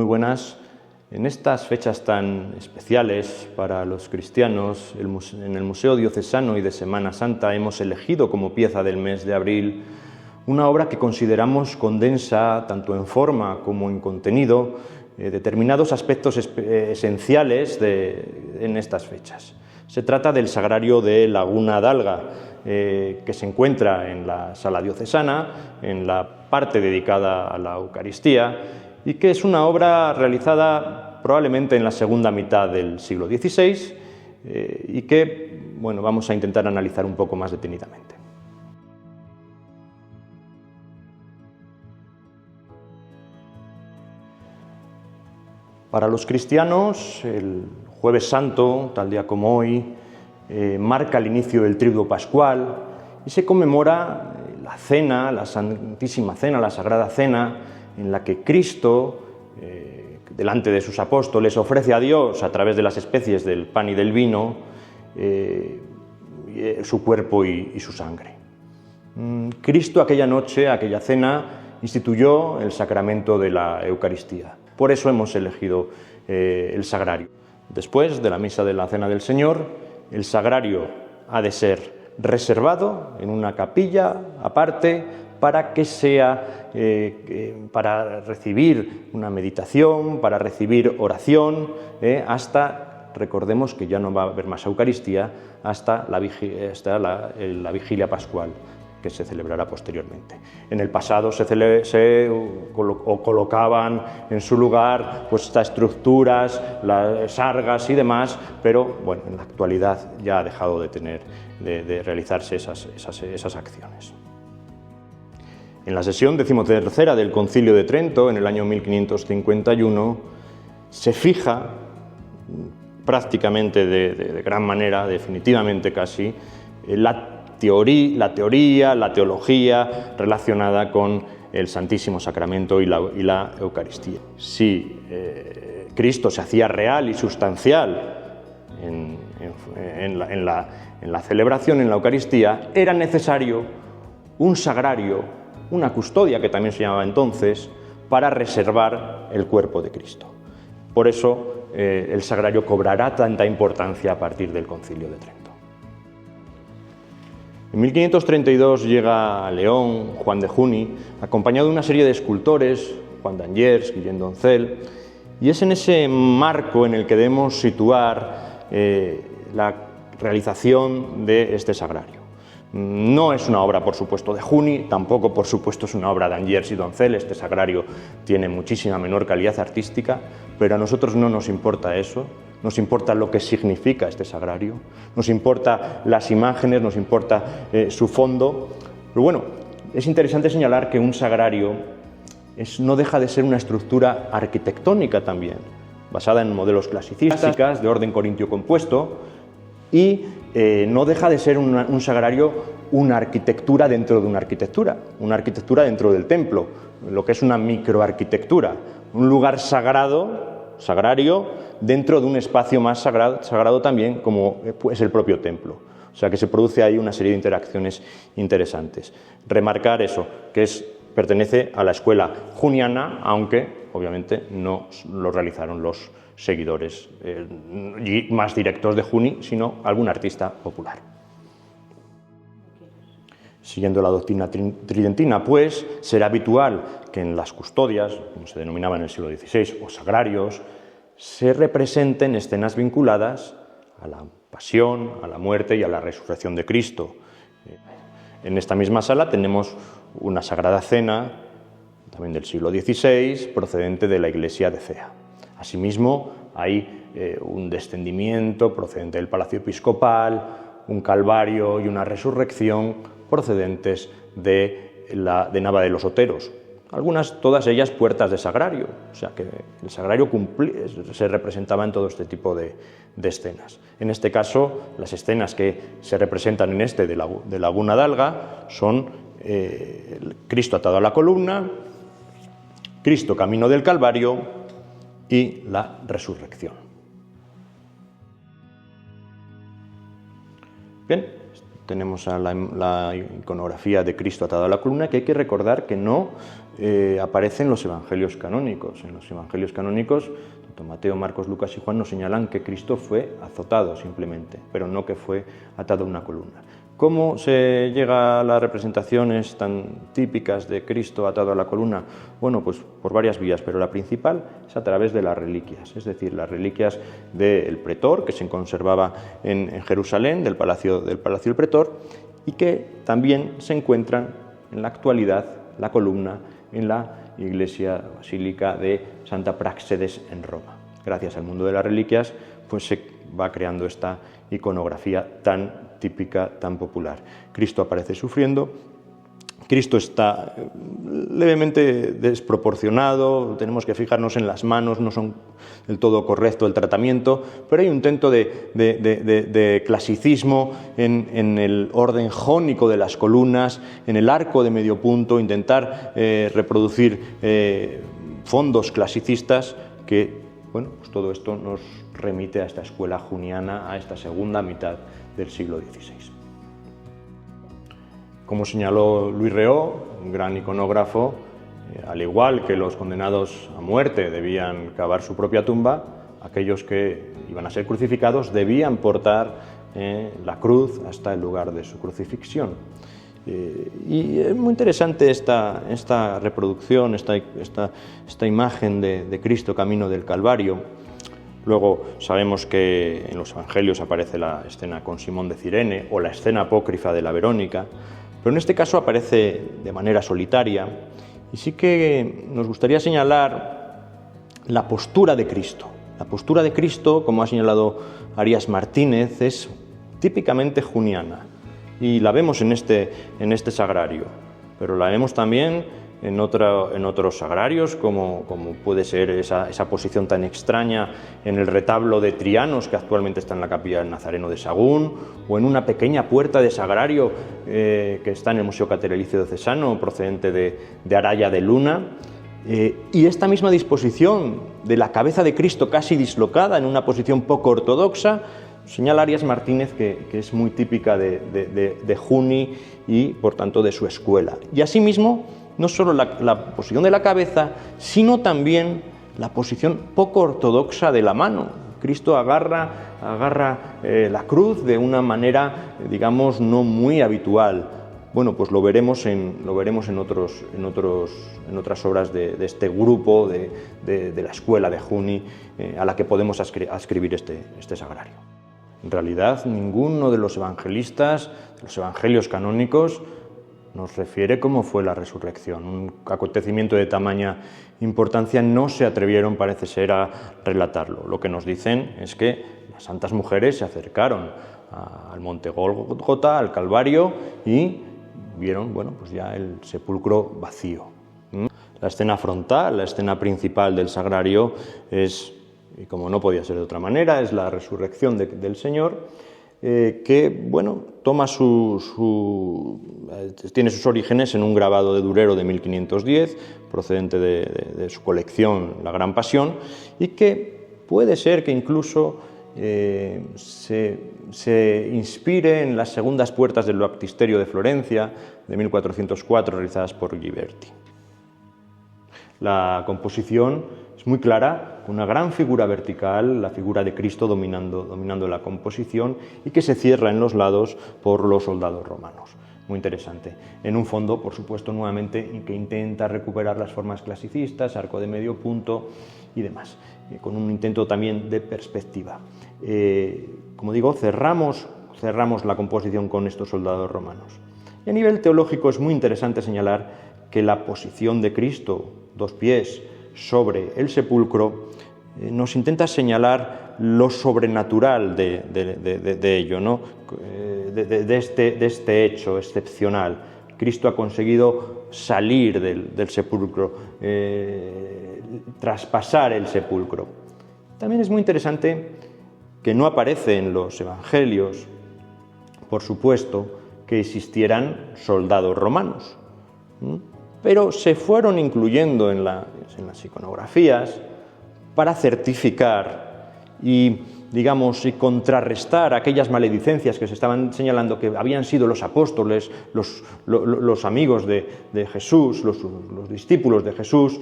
Muy buenas. En estas fechas tan especiales para los cristianos, en el Museo Diocesano y de Semana Santa hemos elegido como pieza del mes de abril una obra que consideramos condensa, tanto en forma como en contenido, determinados aspectos esenciales en estas fechas. Se trata del Sagrario de Laguna d'Alga, que se encuentra en la Sala Diocesana, en la parte dedicada a la Eucaristía, y que es una obra realizada probablemente en la segunda mitad del siglo XVI y que vamos a intentar analizar un poco más detenidamente. Para los cristianos, el Jueves Santo, tal día como hoy, marca el inicio del Triduo Pascual y se conmemora la cena, la Santísima Cena, la Sagrada Cena, en la que Cristo, delante de sus apóstoles, ofrece a Dios, a través de las especies del pan y del vino, su cuerpo y su sangre. Cristo aquella noche, aquella cena, instituyó el sacramento de la Eucaristía. Por eso hemos elegido el sagrario. Después de la misa de la Cena del Señor, el sagrario ha de ser reservado en una capilla aparte para que sea para recibir una meditación, para recibir oración, hasta, recordemos que ya no va a haber más Eucaristía, hasta la vigilia pascual, que se celebrará posteriormente. En el pasado se colocaban en su lugar estas estructuras, las sargas y demás, pero en la actualidad ya ha dejado de realizarse esas acciones. En la sesión 13ª del Concilio de Trento, en el año 1551, se fija prácticamente de gran manera, definitivamente casi, la teología relacionada con el Santísimo Sacramento y la Eucaristía. Si Cristo se hacía real y sustancial en la celebración, en la Eucaristía, era necesario un sagrario, una custodia, que también se llamaba entonces, para reservar el cuerpo de Cristo. Por eso el sagrario cobrará tanta importancia a partir del Concilio de Trento. En 1532 llega a León Juan de Juni, acompañado de una serie de escultores, Juan d'Angers, Guillem d'Oncel, y es en ese marco en el que debemos situar la realización de este sagrario. No es una obra, por supuesto, de Juni, tampoco, por supuesto, es una obra de d'Angers y d'Oncel. Este sagrario tiene muchísima menor calidad artística, pero a nosotros no nos importa eso, nos importa lo que significa este sagrario, nos importa las imágenes, nos importa su fondo. Pero es interesante señalar que un sagrario no deja de ser una estructura arquitectónica también, basada en modelos clasicistas, de orden corintio compuesto, y no deja de ser un sagrario una arquitectura dentro de una arquitectura dentro del templo, lo que es una microarquitectura, un lugar sagrario dentro de un espacio más sagrado también, como es el propio templo. O sea que se produce ahí una serie de interacciones interesantes. Remarcar eso, que pertenece a la escuela juniana, aunque obviamente no lo realizaron los seguidores más directos de Juni, sino algún artista popular. Siguiendo la doctrina tridentina, pues, será habitual que en las custodias, como se denominaba en el siglo XVI, o sagrarios, se representen escenas vinculadas a la pasión, a la muerte y a la resurrección de Cristo. En esta misma sala tenemos una Sagrada Cena, también del siglo XVI, procedente de la iglesia de Cea. Asimismo, hay un descendimiento procedente del Palacio Episcopal, un Calvario y una resurrección procedentes de Nava de los Oteros. Todas ellas puertas de sagrario, o sea que el sagrario se representaba en todo este tipo de escenas. En este caso, las escenas que se representan en de Laguna d'Alga son Cristo atado a la columna, Cristo camino del Calvario y la resurrección. Bien, tenemos la iconografía de Cristo atado a la columna, que hay que recordar que no aparece en los evangelios canónicos. En los evangelios canónicos, tanto Mateo, Marcos, Lucas y Juan nos señalan que Cristo fue azotado simplemente, pero no que fue atado a una columna. ¿Cómo se llega a las representaciones tan típicas de Cristo atado a la columna? Bueno, pues por varias vías, pero la principal es a través de las reliquias, es decir, las reliquias del pretor, que se conservaba en Jerusalén, del palacio del pretor, y que también se encuentran en la actualidad, la columna, en la iglesia basílica de Santa Práxedes en Roma. Gracias al mundo de las reliquias, pues se va creando esta iconografía tan típica, tan popular. Cristo aparece sufriendo, Cristo está levemente desproporcionado, tenemos que fijarnos en las manos, no son del todo correcto el tratamiento, pero hay un intento de clasicismo en el orden jónico de las columnas, en el arco de medio punto, intentar reproducir fondos clasicistas que, bueno, pues todo esto nos remite a esta escuela juniana, a esta segunda mitad del siglo XVI. Como señaló Luis Reó, un gran iconógrafo, al igual que los condenados a muerte debían cavar su propia tumba, aquellos que iban a ser crucificados debían portar la cruz hasta el lugar de su crucifixión. Y es muy interesante esta reproducción, esta imagen de Cristo camino del Calvario. Luego sabemos que en los evangelios aparece la escena con Simón de Cirene o la escena apócrifa de la Verónica, pero en este caso aparece de manera solitaria y sí que nos gustaría señalar la postura de Cristo. La postura de Cristo, como ha señalado Arias Martínez, es típicamente juniana y la vemos en este sagrario, pero la vemos también en otros sagrarios, como puede ser esa posición tan extraña en el retablo de Trianos, que actualmente está en la capilla del Nazareno de Sagún, o en una pequeña puerta de sagrario que está en el Museo Catedralicio Diocesano, procedente de Araya de Luna. Y esta misma disposición de la cabeza de Cristo casi dislocada en una posición poco ortodoxa, señala Arias Martínez que es muy típica de Juni y, por tanto, de su escuela. Y asimismo, no solo la posición de la cabeza, sino también la posición poco ortodoxa de la mano. Cristo agarra la cruz de una manera, digamos, no muy habitual. Bueno, pues lo veremos en otras obras de este grupo de la escuela de Juni, a la que podemos ascribir este sagrario. En realidad, ninguno de los evangelistas, de los evangelios canónicos, nos refiere cómo fue la resurrección. Un acontecimiento de tamaña importancia no se atrevieron, parece ser, a relatarlo. Lo que nos dicen es que las santas mujeres se acercaron al monte Gólgota, al Calvario, y vieron, bueno, pues ya el sepulcro vacío. La escena frontal, la escena principal del sagrario es, y como no podía ser de otra manera, es la resurrección del Señor, que, bueno, tiene sus orígenes en un grabado de Durero de 1510, procedente de su colección La Gran Pasión, y que puede ser que incluso se inspire en las segundas puertas del Baptisterio de Florencia de 1404, realizadas por Ghiberti. La composición es muy clara, con una gran figura vertical, la figura de Cristo dominando la composición, y que se cierra en los lados por los soldados romanos. Muy interesante. En un fondo, por supuesto, nuevamente, que intenta recuperar las formas clasicistas, arco de medio punto y demás, con un intento también de perspectiva. Como digo, cerramos la composición con estos soldados romanos. Y a nivel teológico es muy interesante señalar que la posición de Cristo, dos pies sobre el sepulcro, nos intenta señalar lo sobrenatural de ello, ¿no? de este hecho excepcional. Cristo ha conseguido salir del sepulcro, traspasar el sepulcro. También es muy interesante que no aparece en los evangelios, por supuesto, que existieran soldados romanos, pero se fueron incluyendo en las iconografías para certificar y, digamos, y contrarrestar aquellas maledicencias que se estaban señalando que habían sido los apóstoles, los amigos de Jesús, los discípulos de Jesús,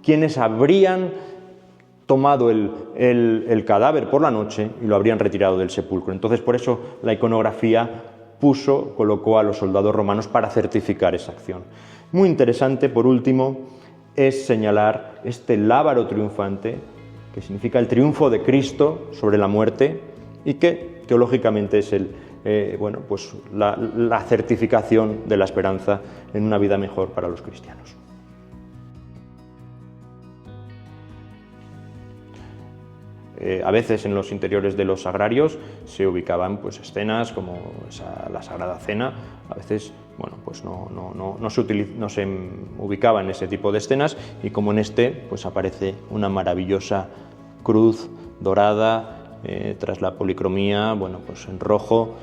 quienes habrían tomado el cadáver por la noche y lo habrían retirado del sepulcro. Entonces, por eso la iconografía colocó a los soldados romanos para certificar esa acción. Muy interesante, por último, es señalar este lábaro triunfante, que significa el triunfo de Cristo sobre la muerte y que teológicamente es la certificación de la esperanza en una vida mejor para los cristianos. A veces en los interiores de los sagrarios se ubicaban escenas como la Sagrada Cena. A veces no se ubicaba en ese tipo de escenas, y como en este aparece una maravillosa cruz dorada tras la policromía, en rojo,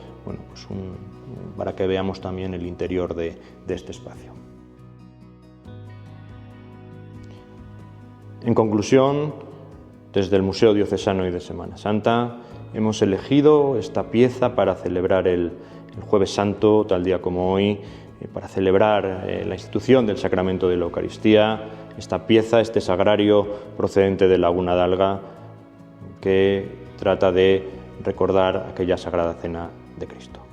para que veamos también el interior de este espacio. En conclusión, desde el Museo Diocesano y de Semana Santa hemos elegido esta pieza para celebrar el Jueves Santo, tal día como hoy, para celebrar la institución del Sacramento de la Eucaristía, esta pieza, este sagrario procedente de Laguna d'Alga, que trata de recordar aquella Sagrada Cena de Cristo.